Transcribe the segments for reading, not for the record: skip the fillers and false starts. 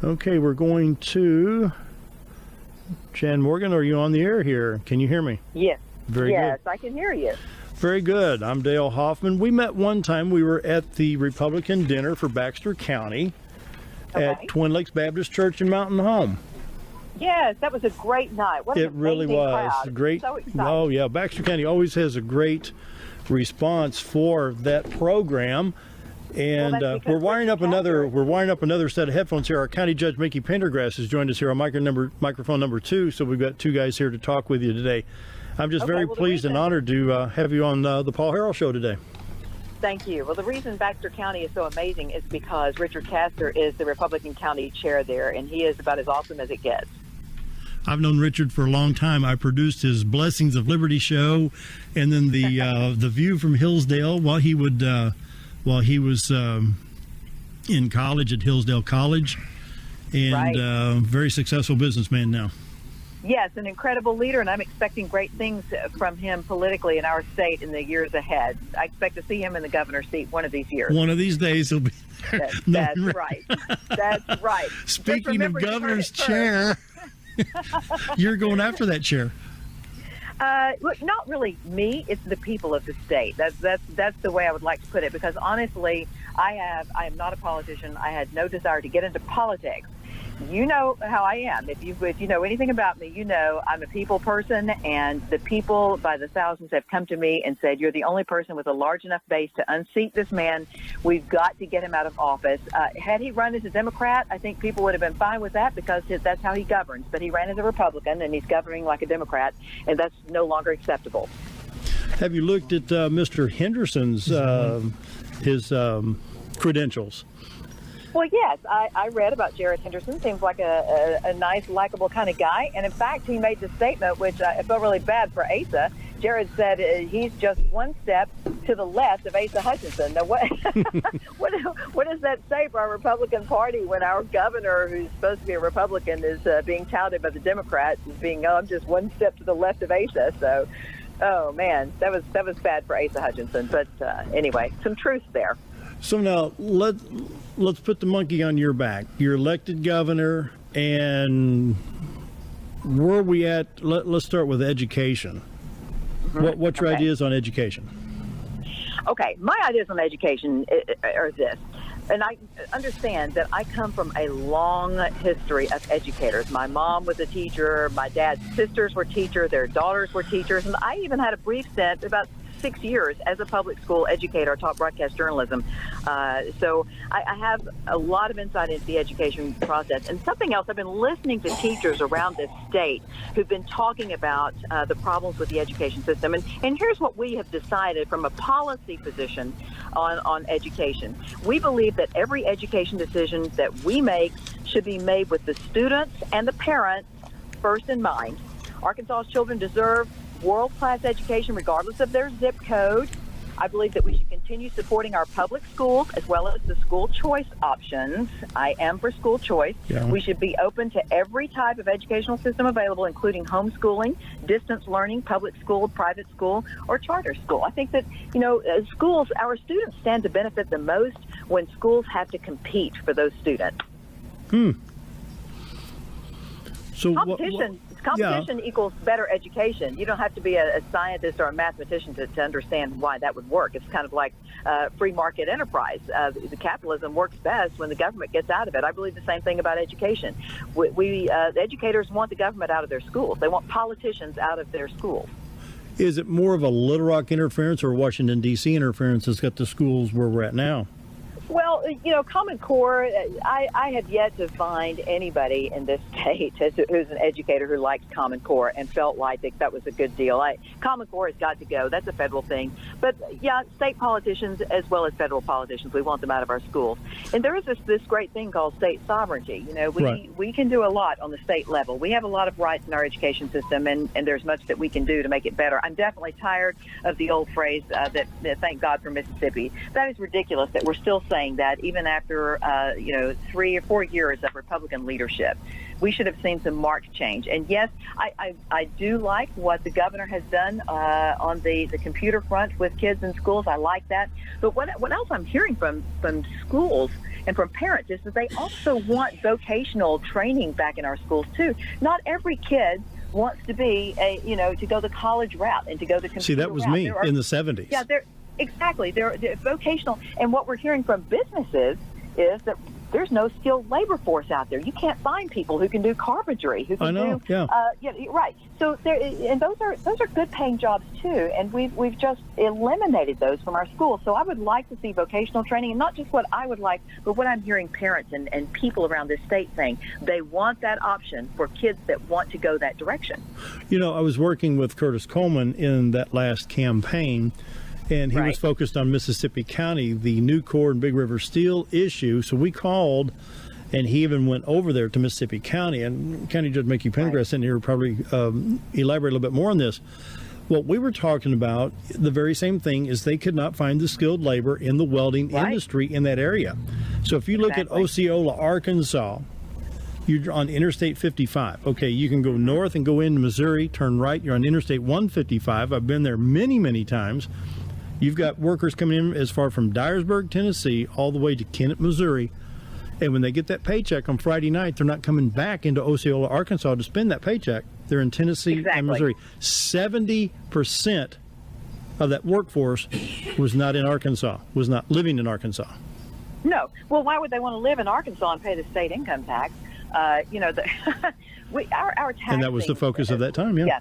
Okay, we're going to Jan Morgan. Are you on the air here? Can you hear me? Yes. Very good. Yes, I can hear you. Very good. I'm Dale Hoffman. We met one time. We were at the Republican dinner for Baxter County at Twin Lakes Baptist Church in Mountain Home. Yes, that was a great night. What an It really amazing was crowd. great. So exciting. Oh yeah, Baxter County always has a great response for that program. And we're wiring up another set of headphones here. Our County Judge Mickey Pendergrass has joined us here on microphone number 2. So we've got two guys here to talk with you today. I'm just very pleased and honored to have you on the Paul Harrell Show today. Thank you. Well, the reason Baxter County is so amazing is because Richard Castor is the Republican county chair there, and he is about as awesome as it gets. I've known Richard for a long time. I produced his Blessings of Liberty show, and then the the View from Hillsdale while he was in college at Hillsdale College, and very successful businessman now. Yes, an incredible leader, and I'm expecting great things from him politically in our state in the years ahead. I expect to see him in the governor's seat one of these years. One of these days he'll be there. That's right. That's right. Speaking of governor's chair, you're going after that chair. Look, not really me. It's the people of the state. That's the way I would like to put it. Because honestly, I am not a politician. I had no desire to get into politics. You know how I am. If you know anything about me, you know I'm a people person, and the people by the thousands have come to me and said, "You're the only person with a large enough base to unseat this man. We've got to get him out of office." Had he run as a Democrat, I think people would have been fine with that because that's how he governs. But he ran as a Republican, and he's governing like a Democrat, and that's no longer acceptable. Have you looked at Mr. Henderson's his credentials? Well, yes, I read about Jared Henderson. Seems like a nice, likable kind of guy. And in fact, he made the statement, which I felt really bad for Asa. Jared said he's just one step to the left of Asa Hutchinson. Now, what does that say for our Republican Party when our governor, who's supposed to be a Republican, is being touted by the Democrats as being, I'm just one step to the left of Asa? So, oh, man, that was bad for Asa Hutchinson. But anyway, some truth there. So now let's put the monkey on your back. You're elected governor, and where are we at? Let's start with education. Mm-hmm. What's your ideas on education? Okay, my ideas on education are this. And I understand that I come from a long history of educators. My mom was a teacher. My dad's sisters were teachers. Their daughters were teachers. And I even had a brief stint, about 6 years, as a public school educator. I taught broadcast journalism. So I have a lot of insight into the education process. And something else, I've been listening to teachers around this state who've been talking about the problems with the education system. And here's what we have decided from a policy position on education. We believe that every education decision that we make should be made with the students and the parents first in mind. Arkansas's children deserve world-class education regardless of their zip code. I believe that we should continue supporting our public schools as well as the school choice options. I am for school choice. Yeah. We should be open to every type of educational system available, including homeschooling, distance learning, public school, private school, or charter school. I think that, schools, our students stand to benefit the most when schools have to compete for those students. So Competition equals better education. You don't have to be a scientist or a mathematician to understand why that would work. It's kind of like free market enterprise. The capitalism works best when the government gets out of it. I believe the same thing about education. The educators want the government out of their schools. They want politicians out of their schools. Is it more of a Little Rock interference or Washington, D.C. interference that's got the schools where we're at now? Well, Common Core, I have yet to find anybody in this state who's an educator who likes Common Core and felt like that was a good deal. Common Core has got to go. That's a federal thing. But, yeah, state politicians as well as federal politicians, we want them out of our schools. And there is this great thing called state sovereignty. We can do a lot on the state level. We have a lot of rights in our education system, and there's much that we can do to make it better. I'm definitely tired of the old phrase that thank God for Mississippi. That is ridiculous that we're still saying that even after 3 or 4 years of Republican leadership. We should have seen some marked change. And yes, I do like what the governor has done on the computer front with kids in schools. I like that. But what else I'm hearing from schools and from parents is that they also want vocational training back in our schools too. Not every kid wants to be to go the college route and to go the computer See, that was route. me in the 70s. Yeah, exactly. They're vocational, and what we're hearing from businesses is that there's no skilled labor force out there. You can't find people who can do carpentry, who can right. So those are good paying jobs too, and we've just eliminated those from our schools. So I would like to see vocational training, and not just what I would like, but what I'm hearing parents and people around this state saying. They want that option for kids that want to go that direction. I was working with Curtis Coleman in that last campaign, and he was focused on Mississippi County, the Nucor and Big River Steel issue. So we called, and he even went over there to Mississippi County. And County Judge Mickey Pendergrass in here will probably elaborate a little bit more on this. What we were talking about, the very same thing, is they could not find the skilled labor in the welding industry in that area. So if you look at Osceola, Arkansas, you're on Interstate 55. Okay, you can go north and go into Missouri, turn right. You're on Interstate 155. I've been there many, many times. You've got workers coming in as far from Dyersburg, Tennessee, all the way to Kennett, Missouri. And when they get that paycheck on Friday night, they're not coming back into Osceola, Arkansas to spend that paycheck. They're in Tennessee and Missouri. 70% of that workforce was not in Arkansas, was not living in Arkansas. No. Well, why would they want to live in Arkansas and pay the state income tax? Our tax. And that was the focus of that time, yeah.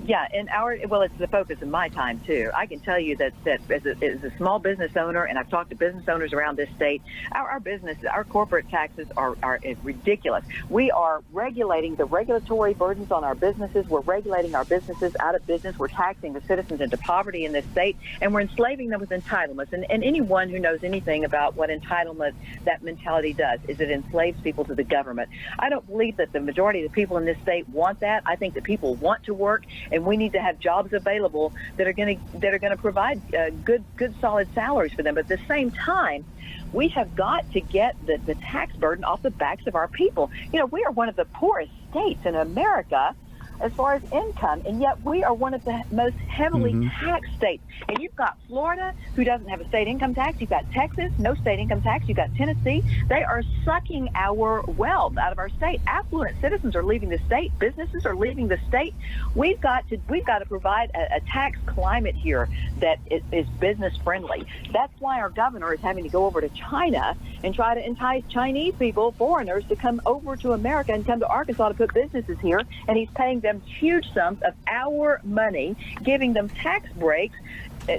Yeah, and it's the focus of my time too. I can tell you that as a small business owner, and I've talked to business owners around this state, our corporate taxes are ridiculous. We are regulating the regulatory burdens on our businesses. We're regulating our businesses out of business. We're taxing the citizens into poverty in this state, and we're enslaving them with entitlements. And anyone who knows anything about what entitlement, that mentality does, is it enslaves people to the government. I don't believe that the majority of the people in this state want that. I think that people want to work, and we need to have jobs available that are going to provide good solid salaries for them. But at the same time, we have got to get the tax burden off the backs of our people. We are one of the poorest states in America as far as income, and yet we are one of the most heavily taxed states. And you've got Florida, who doesn't have a state income tax. You've got Texas, no state income tax. You've got Tennessee. They are sucking our wealth out of our state. Affluent citizens are leaving the state. Businesses are leaving the state. We've got to provide a tax climate here that is business friendly. That's why our governor is having to go over to China and try to entice Chinese people, foreigners, to come over to America and come to Arkansas to put businesses here. And he's paying them huge sums of our money, giving them tax breaks,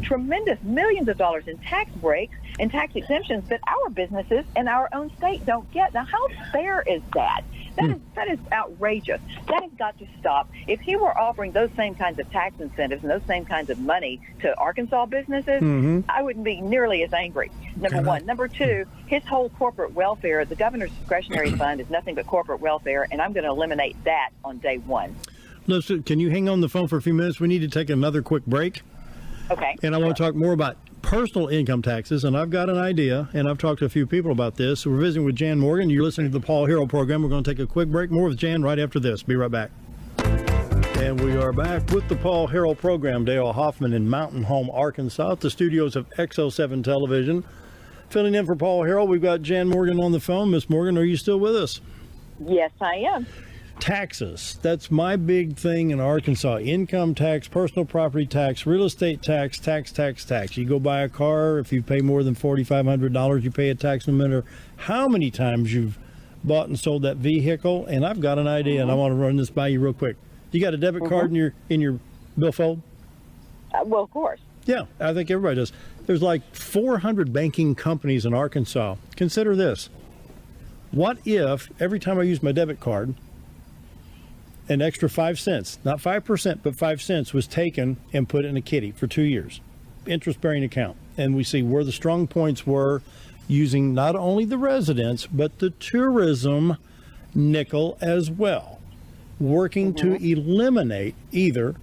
tremendous millions of dollars in tax breaks and tax exemptions that our businesses in our own state don't get. Now, how fair is that? That is outrageous. That has got to stop. If he were offering those same kinds of tax incentives and those same kinds of money to Arkansas businesses, I wouldn't be nearly as angry, number one. Number two, his whole corporate welfare, the governor's discretionary fund is nothing but corporate welfare, and I'm going to eliminate that on day one. Listen, can you hang on the phone for a few minutes? We need to take another quick break. Okay. And I want to talk more about personal income taxes, and I've got an idea, and I've talked to a few people about this. So we're visiting with Jan Morgan. You're listening to the Paul Harrell program. We're going to take a quick break. More with Jan right after this. Be right back. And we are back with the Paul Harrell program. Dale Hoffman in Mountain Home, Arkansas, at the studios of XO7 Television. Filling in for Paul Harrell, we've got Jan Morgan on the phone. Miss Morgan, are you still with us? Yes, I am. Taxes. That's my big thing in Arkansas. Income tax, personal property tax, real estate tax, tax. You go buy a car, if you pay more than $4,500, you pay a tax no matter how many times you've bought and sold that vehicle. And I've got an idea, and I want to run this by you real quick. You got a debit card in your billfold? Well, of course. Yeah, I think everybody does. There's like 400 banking companies in Arkansas. Consider this. What if every time I use my debit card, an extra 5 cents, not 5%, but 5 cents was taken and put in a kitty for 2 years, interest-bearing account. And we see where the strong points were using not only the residents, but the tourism nickel as well, working to eliminate either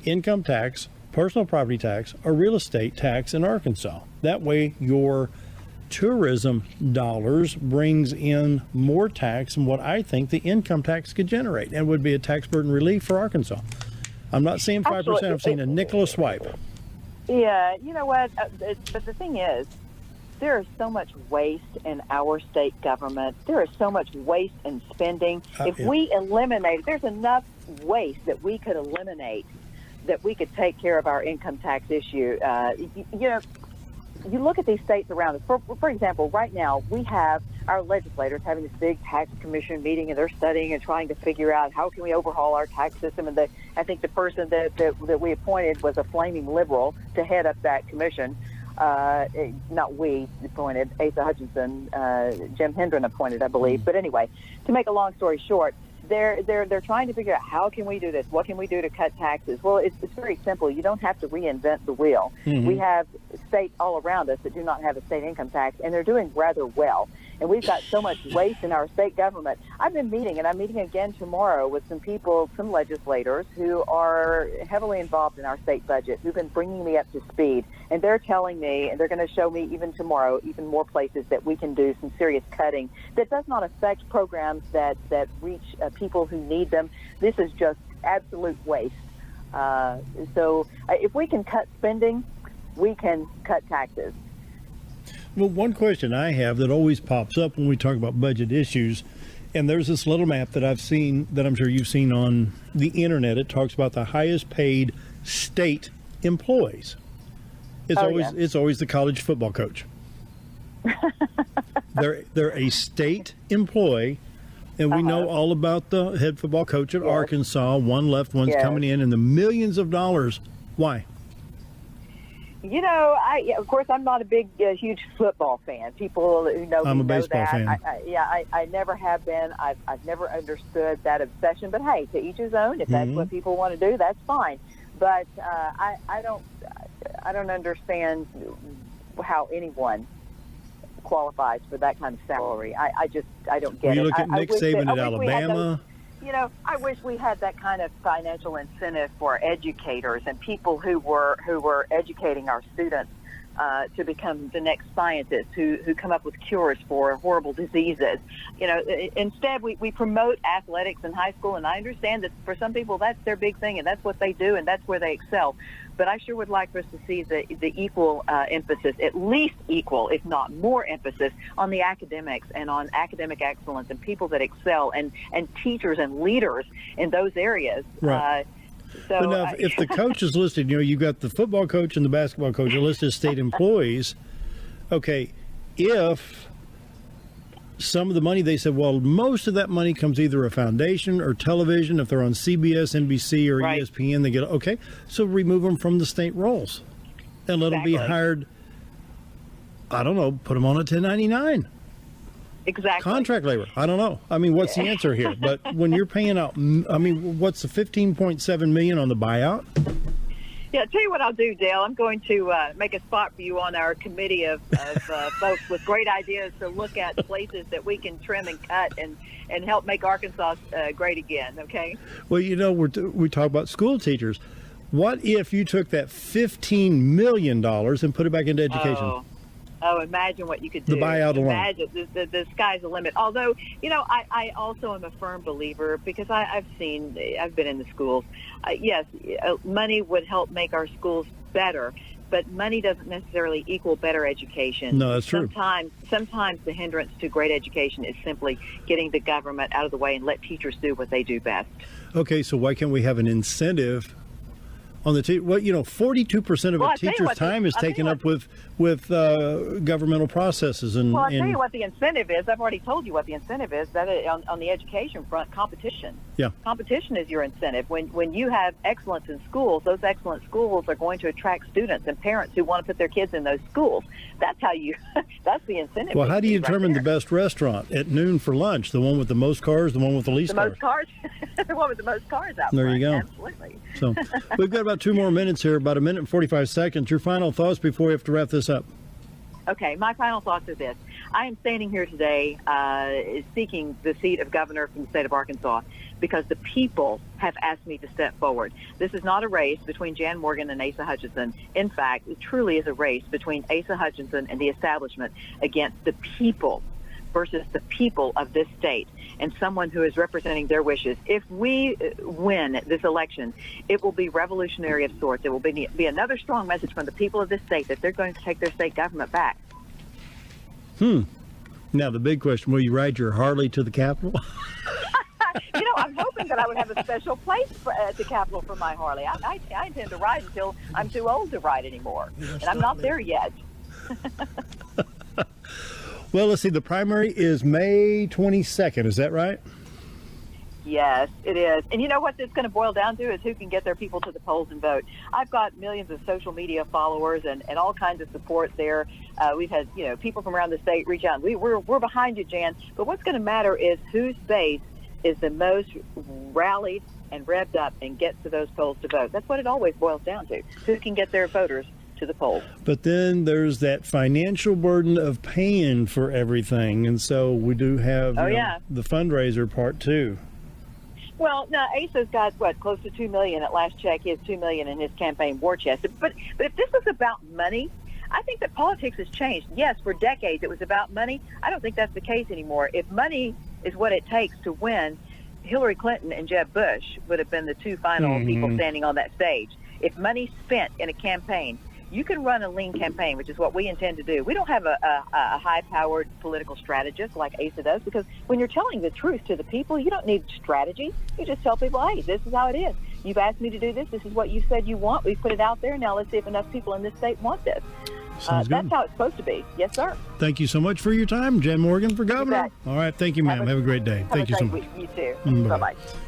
income tax, personal property tax, or real estate tax in Arkansas. That way your tourism dollars brings in more tax than what I think the income tax could generate, and would be a tax burden relief for Arkansas. I'm not seeing 5%. I'm seeing a nickel a swipe. Yeah, you know what? But the thing is, there is so much waste in our state government. There is so much waste in spending. If we eliminate, there's enough waste that we could eliminate, that we could take care of our income tax issue. You look at these states around us. For example, right now we have our legislators having this big tax commission meeting, and they're studying and trying to figure out how can we overhaul our tax system. And I think the person that we appointed was a flaming liberal to head up that commission. Not we appointed, Asa Hutchinson, Jim Hendren appointed, I believe. But anyway, to make a long story short, they're trying to figure out how can we do this? What can we do to cut taxes? Well, it's very simple. You don't have to reinvent the wheel. Mm-hmm. We have states all around us that do not have a state income tax, and they're doing rather well. And we've got so much waste in our state government. I've been meeting, and I'm meeting again tomorrow with some people, some legislators who are heavily involved in our state budget, who've been bringing me up to speed. And they're telling me, and they're going to show me even tomorrow, even more places that we can do some serious cutting that does not affect programs that reach people who need them. This is just absolute waste. So if we can cut spending, we can cut taxes. Well, one question I have that always pops up when we talk about budget issues, and there's this little map that I've seen, that I'm sure you've seen on the internet. It talks about the highest paid state employees. It's always the college football coach. They're a state employee, and we know all about the head football coach at Arkansas. One left, one's coming in the millions of dollars. Why? You know, of course, I'm not a big, huge football fan. People who know me I'm a know baseball that. fan. I never have been. I've never understood that obsession. But hey, to each his own. If that's what people want to do, that's fine. But I don't understand how anyone qualifies for that kind of salary. I don't get it. You look at Nick Saban at Alabama. I wish we had that kind of financial incentive for educators and people who were educating our students to become the next scientists who come up with cures for horrible diseases. Instead we promote athletics in high school, and I understand that for some people that's their big thing and that's what they do and that's where they excel. But I sure would like for us to see the equal emphasis, at least equal, if not more emphasis, on the academics and on academic excellence and people that excel and teachers and leaders in those areas. Right. But now, if the coach is listed, you've got the football coach and the basketball coach are listed as state employees. Okay, if some of the money, they said, well, most of that money comes either a foundation or television. If they're on CBS, NBC, or ESPN, they get, okay, so remove them from the state rolls and let them be hired, I don't know, put them on a 1099. Exactly. Contract labor. I don't know. I mean, what's the answer here? But when you're paying out, what's the $15.7 million on the buyout? Yeah, I'll tell you what I'll do, Dale. I'm going to make a spot for you on our committee of folks with great ideas to look at places that we can trim and cut and help make Arkansas great again, okay? Well, we talk about school teachers. What if you took that $15 million and put it back into education? Oh, imagine what you could do. The buyout alone. Imagine the sky's the limit. Although, I also am a firm believer, because I've been in the schools. Yes, money would help make our schools better, but money doesn't necessarily equal better education. No, that's true. Sometimes the hindrance to great education is simply getting the government out of the way and let teachers do what they do best. Okay, so why can't we have an incentive on the 42% of a teacher's time is taken up with governmental processes. Well, I'll tell you what the incentive is. I've already told you what the incentive is. That on the education front, competition. Yeah. Competition is your incentive. When you have excellence in schools, those excellent schools are going to attract students and parents who want to put their kids in those schools. That's how that's the incentive. Well, how do you determine the best restaurant at noon for lunch? The one with the most cars, the one with the least cars? The most cars. The one with the most cars out there front. You go. Absolutely. So we've got about 2 more minutes here, about 1 minute and 45 seconds. Your final thoughts before we have to wrap this up. Okay, my final thoughts are this. I am standing here today seeking the seat of governor from the state of Arkansas because the people have asked me to step forward. This is not a race between Jan Morgan and Asa Hutchinson. In fact, it truly is a race between Asa Hutchinson and the establishment against the people versus the people of this state, and someone who is representing their wishes. If we win this election, it will be revolutionary of sorts. It will be another strong message from the people of this state that they're going to take their state government back. Now, the big question, will you ride your Harley to the Capitol? I'm hoping that I would have a special place at the Capitol for my Harley. I intend to ride until I'm too old to ride anymore, and I'm not there yet. Well, let's see. The primary is May 22nd. Is that right? Yes, it is. And you know what it's going to boil down to is who can get their people to the polls and vote. I've got millions of social media followers and all kinds of support there. We've had, people from around the state reach out. We're behind you, Jan. But what's going to matter is whose base is the most rallied and revved up and gets to those polls to vote. That's what it always boils down to. Who can get their voters to the polls. But then there's that financial burden of paying for everything. And so we do have the fundraiser part too. Well, now Asa's got close to $2 million at last check. He has $2 million in his campaign war chest. But if this was about money, I think that politics has changed. Yes, for decades it was about money. I don't think that's the case anymore. If money is what it takes to win, Hillary Clinton and Jeb Bush would have been the two final people standing on that stage. If money's spent in a campaign, you can run a lean campaign, which is what we intend to do. We don't have a high-powered political strategist like Asa does, because when you're telling the truth to the people, you don't need strategy. You just tell people, hey, this is how it is. You've asked me to do this. This is what you said you want. We've put it out there. Now let's see if enough people in this state want this. That's how it's supposed to be. Yes, sir. Thank you so much for your time, Jen Morgan for governor. All right. Thank you, ma'am. Have a great day. Thank you so much. You too. Bye-bye. Bye-bye.